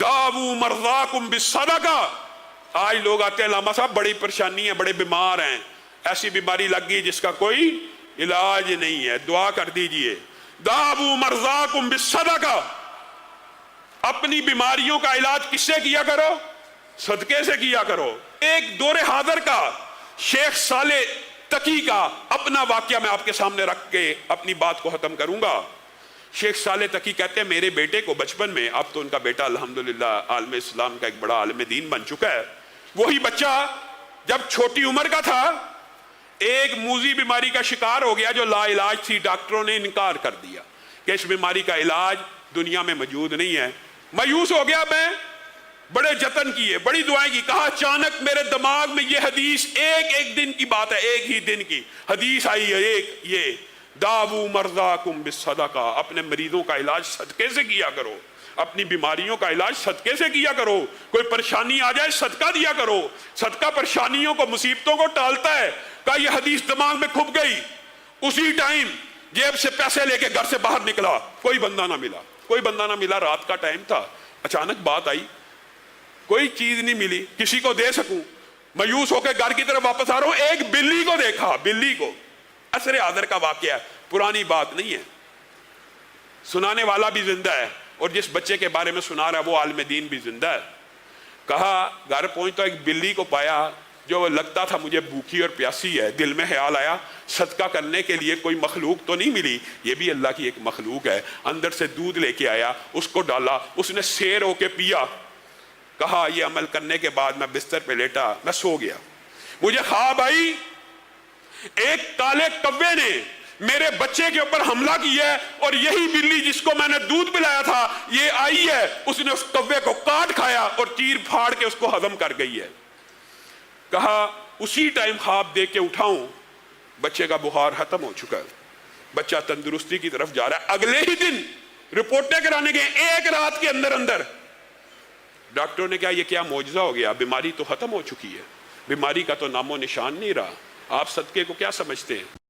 दावू मर्जाकुम बिस्सदका। आज लोग आते हैं, लामा साहब बड़ी परेशानी है, बड़े बीमार हैं, ऐसी बीमारी लग गई जिसका कोई इलाज नहीं है, दुआ कर दीजिए। दावू मर्जाकुम बिस्सदका, अपनी बीमारियों का इलाज किससे किया करो? सदके से किया करो। एक दौरे हाजिर का शेख साले तकी का अपना वाकया मैं आपके सामने रख के अपनी बात को खत्म करूंगा। शेख साले तकी कहते हैं, मेरे बेटे को बचपन में, अब तो उनका बेटा अल्हम्दुलिल्लाह आलम इस्लाम का एक बड़ा आलम दीन बन चुका है, वही बच्चा जब छोटी उम्र का था एक मूजी बीमारी का शिकार हो गया जो ला इलाज थी। डॉक्टरों ने इनकार कर दिया कि इस बीमारी का इलाज दुनिया में मौजूद नहीं है। मायूस हो गया मैं, बड़े जतन किए, बड़ी दुआएं की। कहा अचानक मेरे दिमाग में ये हदीस, एक दिन की बात है, एक ही दिन की हदीस आई है, एक ये दावू मर्जाकुम बिस्सदका, अपने मरीजों का इलाज सदके से किया करो, अपनी बीमारियों का इलाज सदके से किया करो। कोई परेशानी आ जाए सदका दिया करो, सदका परेशानियों को, मुसीबतों को टालता है। का ये हदीस दिमाग में खुप गई। उसी टाइम जेब से पैसे लेके घर से बाहर निकला, कोई बंदा ना मिला, कोई बंदा ना मिला, रात का टाइम था। अचानक बात आई, कोई चीज नहीं मिली किसी को दे सकूं। मायूस होकर घर की तरफ वापस आ रहा हूं, एक बिल्ली को देखा, बिल्ली को। असरे आदर का वाकया है, पुरानी बात नहीं है, सुनाने वाला भी जिंदा है और जिस बच्चे के बारे में सुना रहा है वो आलिम दीन भी जिंदा है। कहा घर पहुंच तो एक बिल्ली को पाया जो लगता था मुझे भूखी और प्यासी है। दिल में ख्याल आया सदका करने के लिए कोई मखलूक तो नहीं मिली, ये भी अल्लाह की एक मखलूक है। अंदर से दूध लेके आया, उसको डाला, उसने शेर होके पिया। कहा ये अमल करने के बाद मैं बिस्तर पे लेटा, मैं सो गया। मुझे ख्वाब आई एक काले कव्वे ने मेरे बच्चे के ऊपर हमला किया है और यही बिल्ली जिसको मैंने दूध पिलाया था ये आई है, उसने उस कव्वे को काट खाया और चीर फाड़ के उसको हजम कर गई है। कहा उसी टाइम ख्वाब देख के उठाऊं, बच्चे का बुखार खत्म हो चुका है, बच्चा तंदुरुस्ती की तरफ जा रहा है। अगले ही दिन रिपोर्टें कराने गए, एक रात के अंदर अंदर डॉक्टरों ने कहा ये क्या मौजज़ा हो गया, बीमारी तो खत्म हो चुकी है, बीमारी का तो नामो निशान नहीं रहा। आप सदके को क्या समझते हैं?